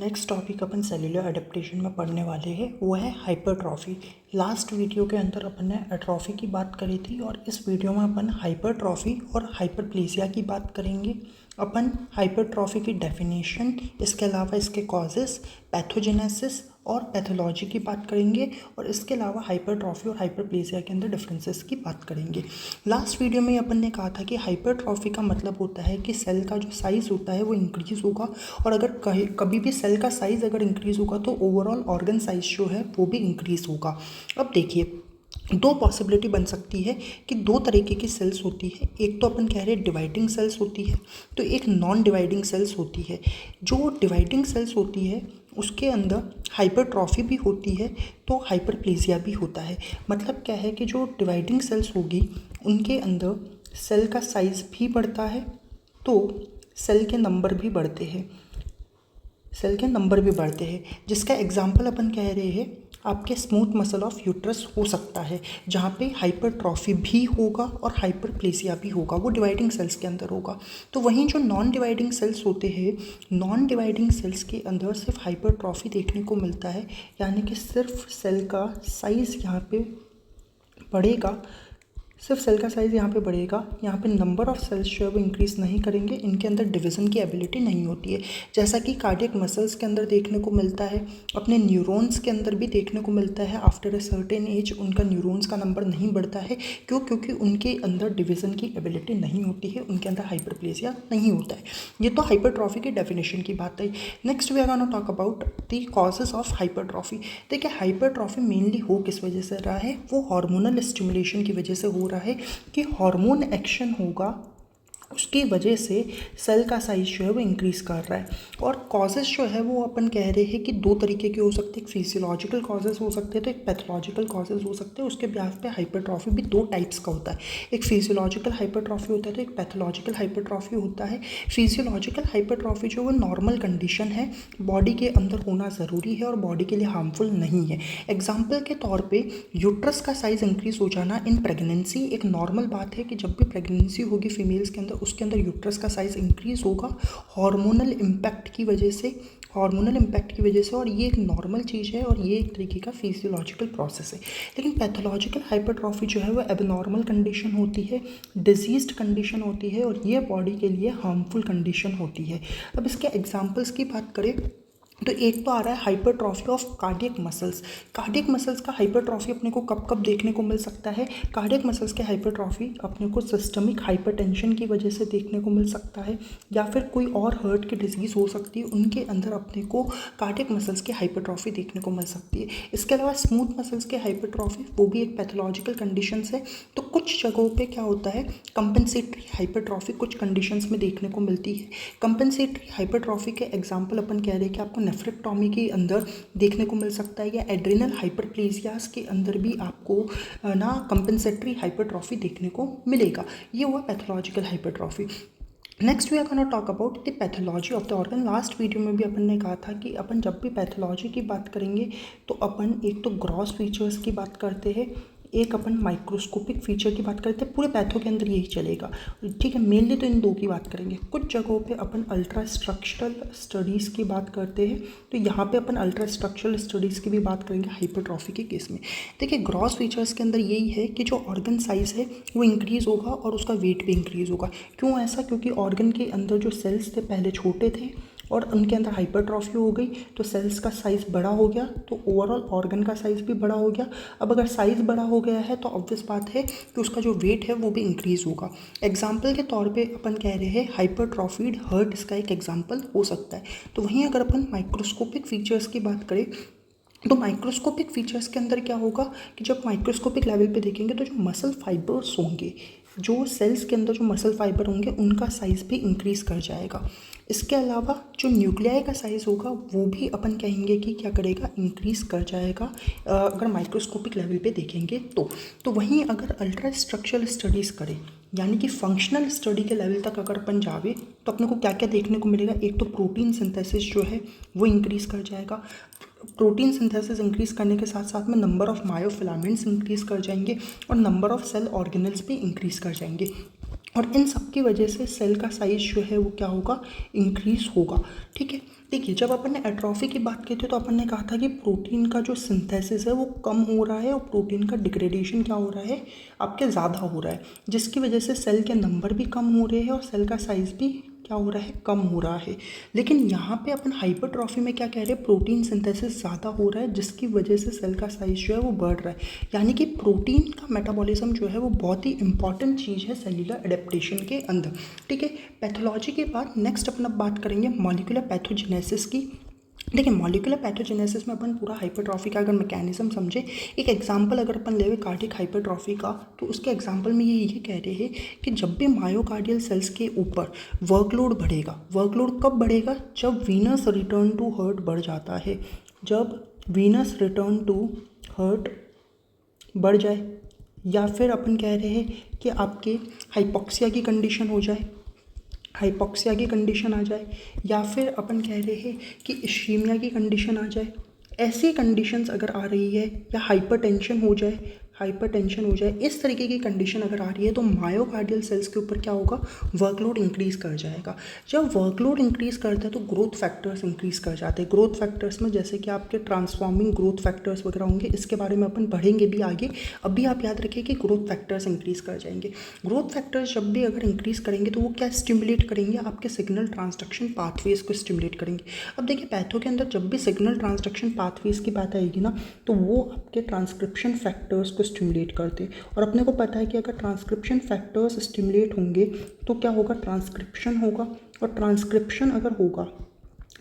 Next topic अपन cellular adaptation में पढ़ने वाले हैं वो है हाइपरट्रॉफी। लास्ट वीडियो के अंदर अपन ने एट्रॉफी की बात करी थी और इस वीडियो में अपन हाइपरट्रॉफी और हाइपरप्लेसिया की बात करेंगे। अपन हाइपरट्रॉफी की डेफिनेशन, इसके अलावा इसके कॉजेस, पैथोजेनेसिस और पैथोलॉजी की बात करेंगे और इसके अलावा हाइपरट्रॉफी और हाइपरप्लेसिया के अंदर डिफरेंसेस की बात करेंगे। लास्ट वीडियो में अपन ने कहा था कि हाइपरट्रॉफी का मतलब होता है कि सेल का जो साइज़ होता है वो इंक्रीज़ होगा और अगर कभी भी सेल का साइज़ अगर इंक्रीज़ होगा तो ओवरऑल ऑर्गन साइज जो है वो भी इंक्रीज़ होगा। अब देखिए, दो पॉसिबिलिटी बन सकती है कि दो तरीके की सेल्स होती है। एक तो अपन कह रहे हैं डिवाइडिंग सेल्स होती है, तो एक नॉन डिवाइडिंग सेल्स होती है। जो डिवाइडिंग सेल्स होती है उसके अंदर हाइपरट्रॉफी भी होती है तो हाइपरप्लेसिया भी होता है। मतलब क्या है कि जो डिवाइडिंग सेल्स होगी उनके अंदर सेल का साइज़ भी बढ़ता है तो सेल के नंबर भी बढ़ते हैं, जिसका एग्जाम्पल अपन कह रहे हैं आपके स्मूथ मसल ऑफ यूट्रस हो सकता है, जहाँ पे हाइपरट्रॉफी भी होगा और हाइपरप्लेसिया भी होगा, वो डिवाइडिंग सेल्स के अंदर होगा। तो वहीं जो नॉन डिवाइडिंग सेल्स होते हैं, नॉन डिवाइडिंग सेल्स के अंदर सिर्फ हाइपरट्रॉफी देखने को मिलता है, यानी कि सिर्फ सेल का साइज़ यहाँ पे बढ़ेगा, यहाँ पे नंबर ऑफ सेल्स जो है वो इंक्रीज़ नहीं करेंगे, इनके अंदर डिवीज़न की एबिलिटी नहीं होती है। जैसा कि कार्डियक मसल्स के अंदर देखने को मिलता है, अपने न्यूरॉन्स के अंदर भी देखने को मिलता है। आफ्टर अ सर्टेन एज उनका न्यूरॉन्स का नंबर नहीं बढ़ता है, क्योंकि उनके अंदर डिवीज़न की एबिलिटी नहीं होती है, उनके अंदर हाइपरप्लेसिया नहीं होता है। ये तो हाइपरट्रॉफी की डेफिनेशन की बात है। Next we are gonna talk about the causes of hypertrophy. देखिए, हाइपरट्रॉफी मेनली हो किस वजह से रहा है, वो हार्मोनल स्टिमुलेशन की वजह से हो रहा है कि हार्मोन एक्शन होगा, उसकी वजह से सेल का साइज जो है वो इंक्रीज़ कर रहा है। और कॉजेज़ जो है वो अपन कह रहे हैं कि दो तरीके के हो सकते हैं, एक फिजियोलॉजिकल कॉजेज़ हो सकते हैं तो एक पैथोलॉजिकल कॉजेज़ हो सकते हैं। उसके ब्याज पे हाइपरट्रॉफी भी दो टाइप्स का होता है, एक फिजियोलॉजिकल हाइपरट्रॉफी होता है तो एक पैथोलॉजिकल हाइपरट्रॉफी होता है। फिजियोलॉजिकल हाइपरट्रॉफी जो वो नॉर्मल कंडीशन है, बॉडी के अंदर होना ज़रूरी है और बॉडी के लिए हार्मफुल नहीं है। एग्जाम्पल के तौर पर यूट्रस का साइज़ इंक्रीज़ हो जाना इन प्रेगनेंसी एक नॉर्मल बात है कि जब भी प्रेगनेंसी होगी फीमेल्स के अंदर, उसके अंदर यूट्रस का साइज़ इंक्रीज़ होगा हार्मोनल इम्पैक्ट की वजह से, और ये एक नॉर्मल चीज़ है और ये एक तरीके का फिजियोलॉजिकल प्रोसेस है। लेकिन पैथोलॉजिकल हाइपरट्रॉफी जो है वो एबनॉर्मल कंडीशन होती है, डिजीज्ड कंडीशन होती है और ये बॉडी के लिए हार्मफुल कंडीशन होती है। अब इसके एग्जाम्पल्स की बात करें तो एक तो आ रहा है hypertrophy of cardiac muscles. Cardiac muscles का हाइपरट्रॉफी अपने को कब कब देखने को मिल सकता है, कार्डियक मसल्स के हाइपरट्रॉफी अपने को सिस्टमिक हाइपरटेंशन की वजह से देखने को मिल सकता है, या फिर कोई और हार्ट की डिजीज़ हो सकती है, उनके अंदर अपने को कार्डियक मसल्स की हाइपरट्रॉफी देखने को मिल सकती है। इसके अलावा स्मूथ मसल्स के हाइपरट्रॉफी वो भी एक पैथोलॉजिकल कंडीशंस है। तो कुछ जगहों पे क्या होता है, कंपनसेटरी हाइपरट्रॉफी कुछ कंडीशंस में देखने को मिलती है। कंपनसेटरी हाइपरट्रॉफी के एग्जाम्पल अपन कह रहे हैं कि आपको नेफ्रेक्टोमी के अंदर देखने को मिल सकता है, या एड्रिनल हाइपरप्लेसियास के अंदर भी आपको ना कंपनसेटरी हाइपरट्रॉफी देखने को मिलेगा। ये हुआ pathological hypertrophy. Next we are gonna talk about the pathology of the organ. Last video में भी अपन ने कहा था कि अपन जब भी पैथोलॉजी की बात करेंगे तो अपन एक तो ग्रॉस फीचर्स की बात करते हैं, एक अपन माइक्रोस्कोपिक फीचर की बात करते हैं। पूरे पैथो के अंदर यही चलेगा, ठीक है। मेनली तो इन दो की बात करेंगे। कुछ जगहों पे अपन अल्ट्रा स्ट्रक्चरल स्टडीज़ की बात करते हैं, तो यहाँ पे अपन अल्ट्रा स्ट्रक्चरल स्टडीज़ की भी बात करेंगे हाइपरट्रॉफी के केस में। देखिए, ग्रॉस फीचर्स के अंदर यही है कि जो ऑर्गन साइज़ है वो इंक्रीज़ होगा और उसका वेट भी इंक्रीज़ होगा। क्यों ऐसा, क्योंकि ऑर्गन के अंदर जो सेल्स थे पहले छोटे थे और उनके अंदर हाइपरट्रॉफी हो गई तो सेल्स का साइज़ बड़ा हो गया, तो ओवरऑल ऑर्गन का साइज़ भी बड़ा हो गया। अब अगर साइज़ बड़ा हो गया है तो ऑब्वियस बात है कि उसका जो वेट है वो भी इंक्रीज़ होगा। एग्जाम्पल के तौर पे अपन कह रहे हैं हाइपरट्रॉफीड हार्ट, इसका एक एग्जाम्पल हो सकता है। तो वहीं अगर अपन माइक्रोस्कोपिक फीचर्स की बात करें तो माइक्रोस्कोपिक फीचर्स के अंदर क्या होगा कि जब माइक्रोस्कोपिक लेवल पे देखेंगे तो जो मसल फाइबर्स होंगे, जो सेल्स के अंदर जो मसल फाइबर होंगे उनका साइज़ भी इंक्रीज़ कर जाएगा। इसके अलावा जो न्यूक्लियाई का साइज़ होगा वो भी अपन कहेंगे कि क्या करेगा, इंक्रीज़ कर जाएगा अगर माइक्रोस्कोपिक लेवल पे देखेंगे तो वहीं अगर अल्ट्रा स्ट्रक्चरल स्टडीज़ करें, यानी कि फंक्शनल स्टडी के लेवल तक अगर अपन जावे तो अपने को क्या क्या देखने को मिलेगा। एक तो प्रोटीन सिंथेसिस जो है वो इंक्रीज़ कर जाएगा। प्रोटीन सिंथेसिस इंक्रीज़ करने के साथ साथ में नंबर ऑफ़ मायोफिलामेंट्स इंक्रीज़ कर जाएंगे और नंबर ऑफ़ सेल ऑर्गेनल्स भी इंक्रीज़ कर जाएंगे। और इन सब की वजह से सेल का साइज जो है वो क्या होगा, इंक्रीज होगा। ठीक है, देखिए जब अपन ने एट्रोफी की बात की थी तो अपन ने कहा था कि प्रोटीन का जो सिंथेसिस है वो कम हो रहा है और प्रोटीन का डिग्रेडेशन क्या हो रहा है, आपके ज़्यादा हो रहा है, जिसकी वजह से सेल के नंबर भी कम हो रहे हैं और सेल का साइज़ भी क्या हो रहा है, कम हो रहा है। लेकिन यहाँ पे अपन हाइपरट्रॉफी में क्या कह रहे हैं, प्रोटीन सिंथेसिस ज़्यादा हो रहा है जिसकी वजह से सेल का साइज जो है वो बढ़ रहा है। यानी कि प्रोटीन का मेटाबॉलिज्म जो है वो बहुत ही इंपॉर्टेंट चीज़ है सेल्यूलर एडेप्टेशन के अंदर। ठीक है, पैथोलॉजी के बाद नेक्स्ट अपन अब बात करेंगे मॉलिक्यूलर पैथोजेनेसिस की। देखिए मॉलिक्यूलर पैथोजेनेसिस में अपन पूरा हाइपरट्रॉफी का अगर मैकेनिज्म समझे, एक एग्जांपल अगर अपन लेवे कार्डियक हाइपरट्रॉफी का, तो उसके एग्जांपल में ये कह रहे हैं कि जब भी मायोकार्डियल सेल्स के ऊपर वर्कलोड बढ़ेगा, वर्कलोड कब बढ़ेगा, जब वीनस रिटर्न टू हर्ट बढ़ जाता है, जब वीनस रिटर्न टू हर्ट बढ़ जाए, या फिर अपन कह रहे हैं कि आपके हाइपॉक्सिया की कंडीशन हो जाए, हाइपॉक्सिया की कंडीशन आ जाए, या फिर अपन कह रहे हैं कि इश्कीमिया की कंडीशन आ जाए। ऐसी कंडीशंस अगर आ रही है, या हाइपरटेंशन हो जाए, हाइपरटेंशन हो जाए, इस तरीके की कंडीशन अगर आ रही है तो मायोकार्डियल सेल्स के ऊपर क्या होगा, वर्कलोड इंक्रीज़ कर जाएगा। जब वर्कलोड इंक्रीज़ करता है तो ग्रोथ फैक्टर्स इंक्रीज़ कर जाते हैं। ग्रोथ फैक्टर्स में जैसे कि आपके ट्रांसफॉर्मिंग ग्रोथ फैक्टर्स वगैरह होंगे, इसके बारे में अपन पढ़ेंगे भी आगे। अभी आप याद रखिए कि ग्रोथ फैक्टर्स इंक्रीज़ कर जाएंगे। ग्रोथ फैक्टर्स जब भी अगर इंक्रीज़ करेंगे तो वो क्या स्टिमुलेट करेंगे, आपके सिग्नल ट्रांसडक्शन पाथवेज को स्टिमुलेट करेंगे। अब देखिए पैथो के अंदर जब भी सिग्नल ट्रांसडक्शन पाथवेज की बात आएगी ना, तो वो आपके ट्रांसक्रिप्शन फैक्टर्स को स्टिमुलेट करते हैं। और अपने को पता है कि अगर ट्रांसक्रिप्शन फैक्टर्स स्टिमुलेट होंगे तो क्या होगा, ट्रांसक्रिप्शन होगा। और ट्रांसक्रिप्शन अगर होगा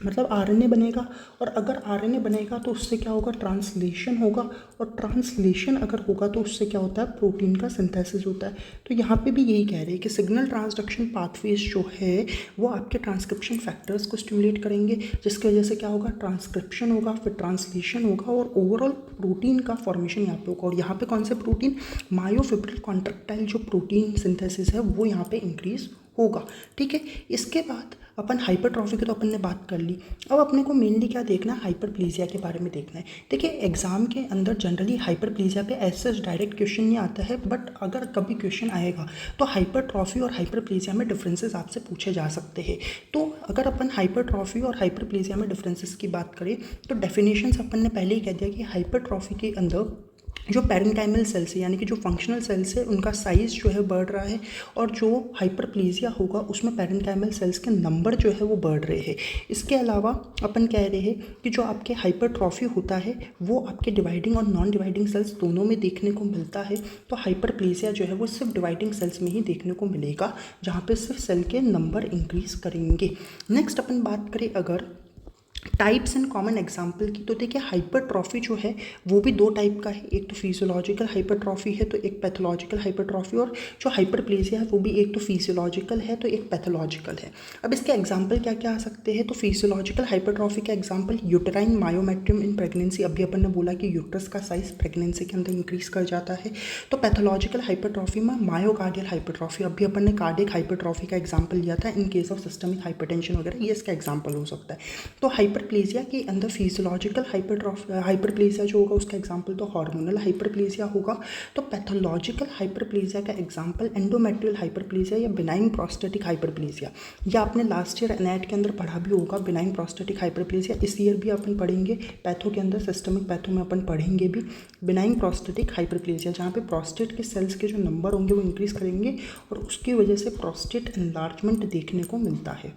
मतलब आरएनए बनेगा, और अगर आरएनए बनेगा तो उससे क्या होगा, ट्रांसलेशन होगा, और ट्रांसलेशन अगर होगा तो उससे क्या होता है, प्रोटीन का सिंथेसिस होता है। तो यहाँ पे भी यही कह रहे हैं कि सिग्नल ट्रांसडक्शन पाथवेज जो है वो आपके ट्रांसक्रिप्शन फैक्टर्स को स्टिमुलेट करेंगे, जिसकी वजह से क्या होगा, ट्रांसक्रिप्शन होगा, फिर ट्रांसलेशन होगा, और ओवरऑल प्रोटीन का फॉर्मेशन यहाँ पे होगा। और यहाँ पे कौन से प्रोटीन, मायोफिब्रिल कॉन्ट्रैक्टाइल जो प्रोटीन सिंथेसिस है वो यहाँ पे इंक्रीज होगा। ठीक है, इसके बाद अपन हाइपरट्रॉफी की तो अपन ने बात कर ली। अब अपने को मेनली क्या देखना है, हाइपरप्लेजिया के बारे में देखना है। देखिए एग्जाम के अंदर जनरली हाइपरप्लेजिया पे ऐसे डायरेक्ट क्वेश्चन नहीं आता है, बट अगर कभी क्वेश्चन आएगा तो हाइपरट्रॉफी और हाइपरप्लेजिया में डिफरेंसेस आपसे पूछे जा सकते हैं। तो अगर अपन हाइपरट्रॉफी और हाइपरप्लेजिया में डिफरेंसेस की बात करें तो डेफिनेशंस अपन ने पहले ही कह दिया कि हाइपरट्रॉफी के अंदर जो पैरेन्काइमल सेल्स है यानी कि जो फंक्शनल सेल्स है उनका साइज़ जो है बढ़ रहा है, और जो हाइपरप्लेजिया होगा उसमें पैरेन्काइमल सेल्स के नंबर जो है वो बढ़ रहे हैं। इसके अलावा अपन कह रहे हैं कि जो आपके हाइपरट्रॉफी होता है वो आपके डिवाइडिंग और नॉन डिवाइडिंग सेल्स दोनों में देखने को मिलता है। तो हाइपरप्लेजिया जो है वो सिर्फ डिवाइडिंग सेल्स में ही देखने को मिलेगा, जहाँ पे सिर्फ सेल के नंबर इंक्रीज करेंगे। नेक्स्ट अपन बात करें अगर टाइप्स एंड कॉमन एग्जाम्पल की, तो देखिए हाइपरट्रॉफी जो है वो भी दो टाइप का है, एक तो फिजियोलॉजिकल हाइपरट्रॉफी है तो एक पैथोलॉजिकल हाइपरट्रॉफी, और जो हाइपरप्लेजिया है वो भी एक तो फिजियोलॉजिकल है तो एक पैथोलॉजिकल है। अब इसके एग्जाम्पल क्या क्या आ सकते हैं, तो फिजियोलॉजिकल हाइपरट्रॉफी का example uterine myometrium in pregnancy, अभी अपन ने बोला कि यूट्रस का साइज प्रेगनेंसी के अंदर इंक्रीज कर जाता है। तो पैथोलॉजिकल हाइपरट्रॉफी में मायोकार्डियल हाइपरट्रॉफी, अभी अपन ने कार्डियक हाइपरट्रॉफी का एग्जाम्पल लिया था in case of systemic hypertension वगैरह, ये इसका एग्जाम्पल हो सकता है। तो हाइपरप्लेजिया के अंदर फिजियोलॉजिकल हाइपरप्लेजिया जो होगा उसका एग्जांपल तो हार्मोनल हाइपरप्लेजिया होगा। तो पैथोलॉजिकल हाइपरप्लेजिया का एग्जांपल एंडोमेट्रियल हाइपरप्लेजिया या बिनाइन प्रोस्टेटिक हाइपरप्लेजिया, या आपने लास्ट ईयर एनएट के अंदर पढ़ा भी होगा बिनाइन प्रोस्टेटिक हाइपरप्लेजिया, इस ईयर भी अपन पढ़ेंगे पैथो के अंदर, सिस्टमिक पैथो में अपन पढ़ेंगे भी बिनाइन प्रोस्टेटिक हाइपरप्लेजिया, जहाँ पे प्रोस्टेट के सेल्स के जो नंबर होंगे वो इंक्रीज करेंगे और उसकी वजह से प्रोस्टेट एनलार्जमेंट देखने को मिलता है।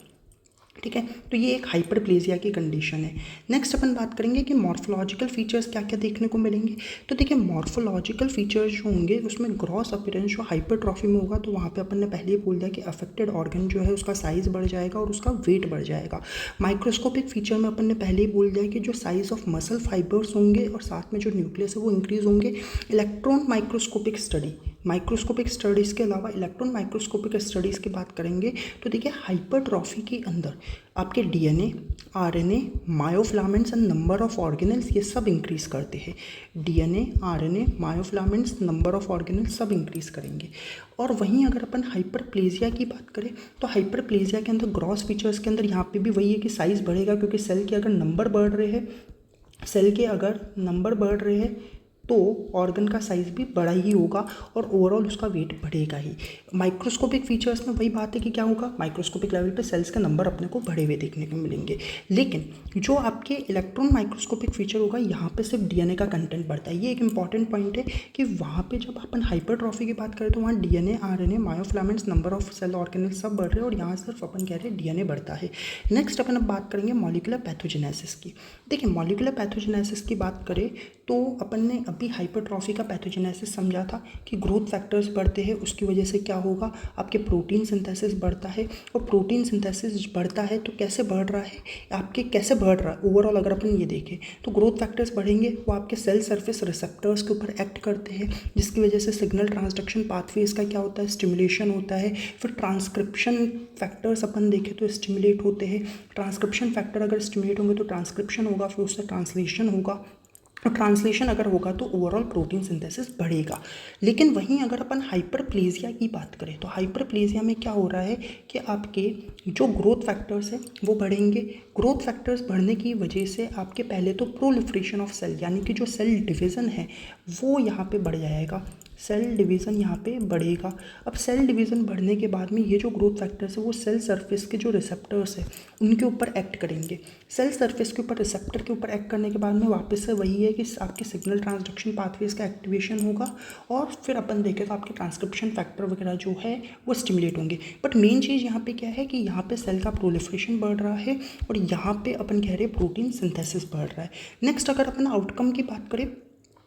ठीक है, तो ये एक हाइपरप्लेजिया की कंडीशन है। नेक्स्ट अपन बात करेंगे कि मॉर्फोलॉजिकल फीचर्स क्या क्या देखने को मिलेंगे। तो देखिए मॉर्फोलॉजिकल फीचर्स जो होंगे उसमें ग्रॉस अपीयरेंस जो हाइपरट्रॉफी में होगा, तो वहाँ पे अपन ने पहले ही बोल दिया कि अफेक्टेड ऑर्गन जो है उसका साइज़ बढ़ जाएगा और उसका वेट बढ़ जाएगा। माइक्रोस्कोपिक फीचर में अपन ने पहले ही बोल दिया कि जो साइज़ ऑफ मसल फाइबर्स होंगे और साथ में जो न्यूक्लियस है वो इंक्रीज होंगे। Electron microscopic study, microscopic studies के अलावा इलेक्ट्रॉन माइक्रोस्कोपिक स्टडीज़ की बात करेंगे तो देखिए हाइपरट्रॉफी के अंदर आपके DNA, RNA, myofilaments and number of organelles ये सब इंक्रीज़ करते हैं। DNA, RNA, myofilaments, number of organelles सब इंक्रीज़ करेंगे। और वहीं अगर अपन हाइपरप्लेजिया की बात करें तो हाइपरप्लेजिया के अंदर ग्रॉस फीचर्स के अंदर यहाँ पे भी वही है कि साइज़ बढ़ेगा, क्योंकि सेल के अगर नंबर बढ़ रहे हैं, सेल के अगर नंबर बढ़ रहे हैं तो तो ऑर्गन का साइज़ भी बड़ा ही होगा और ओवरऑल उसका वेट बढ़ेगा ही। माइक्रोस्कोपिक फीचर्स में वही बात है कि क्या होगा, माइक्रोस्कोपिक लेवल पे सेल्स का नंबर अपने को बढ़े हुए देखने को मिलेंगे। लेकिन जो आपके इलेक्ट्रॉन माइक्रोस्कोपिक फीचर होगा, यहाँ पे सिर्फ डीएनए का कंटेंट बढ़ता है। ये एक इंपॉर्टेंट पॉइंट है कि वहाँ पे जब अपन हाइपरट्रॉफी की बात करें तो वहाँ DNA, RNA, myofilaments, number of cell organelles सब बढ़ रहे हैं और यहाँ सिर्फ अपन कह रहे हैं डीएनए बढ़ता है। नेक्स्ट अपन अब बात करेंगे मॉलिक्यूलर पैथोजेनेसिस की। देखिए मॉलिक्यूलर पैथोजेनेसिस की बात करें तो अपन ने अभी हाइपरट्रॉफी का पैथोजेनेसिस समझा था कि ग्रोथ फैक्टर्स बढ़ते हैं, उसकी वजह से क्या होगा, आपके प्रोटीन सिंथेसिस बढ़ता है। और प्रोटीन सिंथेसिस बढ़ता है तो कैसे बढ़ रहा है, आपके कैसे बढ़ रहा है ओवरऑल अगर अपन ये देखें तो ग्रोथ फैक्टर्स बढ़ेंगे, वो आपके सेल सरफेस रिसेप्टर्स के ऊपर एक्ट करते हैं, जिसकी वजह से सिग्नल ट्रांसडक्शन पाथवेज का क्या होता है, स्टिमुलेशन होता है। फिर ट्रांसक्रिप्शन फैक्टर्स अपन देखें तो स्टिमुलेट होते हैं। ट्रांसक्रिप्शन फैक्टर अगर स्टिमुलेट होंगे तो ट्रांसक्रिप्शन होगा, फिर उससे ट्रांसलेशन होगा, और ट्रांसलेशन अगर होगा तो ओवरऑल प्रोटीन सिंथेसिस बढ़ेगा। लेकिन वहीं अगर अपन हाइपरप्लेजिया की बात करें तो हाइपरप्लेजिया में क्या हो रहा है कि आपके जो ग्रोथ फैक्टर्स हैं वो बढ़ेंगे। ग्रोथ फैक्टर्स बढ़ने की वजह से आपके पहले तो प्रोलिफरेशन ऑफ सेल, यानी कि जो सेल डिवीज़न है वो यहाँ पे बढ़ जाएगा, सेल डिवीज़न यहाँ पे बढ़ेगा। अब सेल डिवीज़न बढ़ने के बाद में ये जो ग्रोथ फैक्टर्स है वो सेल सरफेस के जो रिसेप्टर्स है उनके ऊपर एक्ट करेंगे। सेल सरफेस के ऊपर, रिसेप्टर के ऊपर एक्ट करने के बाद में वापस से वही है कि आपके सिग्नल ट्रांसडक्शन पाथवेज का एक्टिवेशन होगा और फिर अपन देखें तो आपके ट्रांसक्रिप्शन फैक्टर वगैरह जो है वो स्टिमुलेट होंगे। बट मेन चीज़ यहाँ पे क्या है कि यहाँ पे सेल का प्रोलिफरेशन बढ़ रहा है और यहाँ पे अपन कह रहे हैं प्रोटीन सिंथेसिस बढ़ रहा है। नेक्स्ट अगर अपन आउटकम की बात करें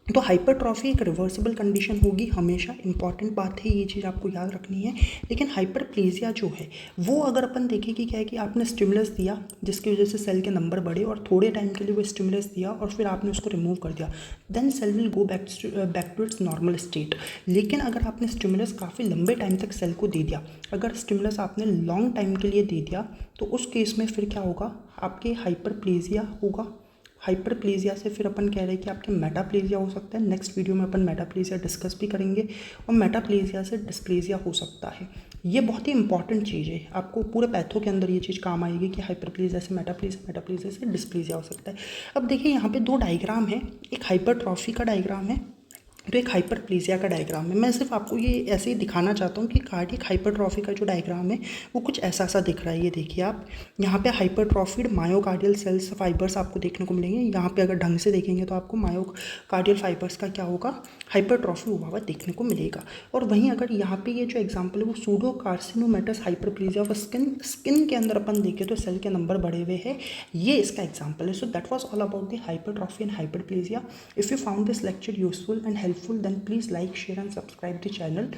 तो हाइपरट्रॉफी एक रिवर्सिबल कंडीशन होगी हमेशा, इंपॉर्टेंट बात है, ये चीज़ आपको याद रखनी है। लेकिन हाइपरप्लेजिया जो है वो अगर अपन देखें कि क्या है कि आपने स्टिमुलस दिया जिसकी वजह से सेल के नंबर बढ़े और थोड़े टाइम के लिए वो स्टिमुलस दिया और फिर आपने उसको रिमूव कर दिया, then cell will go back to its normal state. लेकिन अगर आपने स्टिमुलस काफ़ी लंबे टाइम तक सेल को दे दिया, अगर स्टिमुलस आपने लॉन्ग टाइम के लिए दे दिया तो उस केस में फिर क्या होगा, आपके हाइपरप्लेजिया होगा। हाइपरप्लेजिया से फिर अपन कह रहे हैं कि आपके मेटाप्लेजिया हो सकता है। नेक्स्ट वीडियो में अपन मेटाप्लेजिया डिस्कस भी करेंगे और मेटाप्लेजिया से डिस्प्लेजिया हो सकता है। ये बहुत ही इंपॉर्टेंट चीज़ है, आपको पूरे पैथो के अंदर ये चीज़ काम आएगी कि हाइपरप्लेजिया से मेटाप्लेजिया, मेटाप्लेजिया से डिस्प्लेजिया हो सकता है। अब देखिए यहाँ पे दो डायग्राम है, एक हाइपरट्रॉफी का डायग्राम है तो एक हाइपरप्लेजिया का डायग्राम है। मैं सिर्फ आपको ये ऐसे ही दिखाना चाहता हूँ कि कार्डियक हाइपरट्रॉफी का जो डायग्राम है वो कुछ ऐसा सा दिख रहा है। ये देखिए आप, यहाँ पे हाइपरट्रॉफीड मायोकार्डियल सेल्स फाइबर्स आपको देखने को मिलेंगे। यहाँ पे अगर ढंग से देखेंगे तो आपको मायोकार्डियल फाइबर्स का क्या होगा, हाइपरट्रॉफी हुआ हुआ देखने को मिलेगा। और वहीं अगर यहाँ पे ये जो एग्जाम्पल है वो सूडो कार्सिनोमेटस हाइपरप्लेजिया ऑफ स्किन के अंदर अपन देखें तो सेल के नंबर बढ़े हुए हैं, ये इसका एग्जाम्पल है। So that was all about the hypertrophy and hyperplasia. If you found this lecture useful and helpful, then please like, share and subscribe the channel.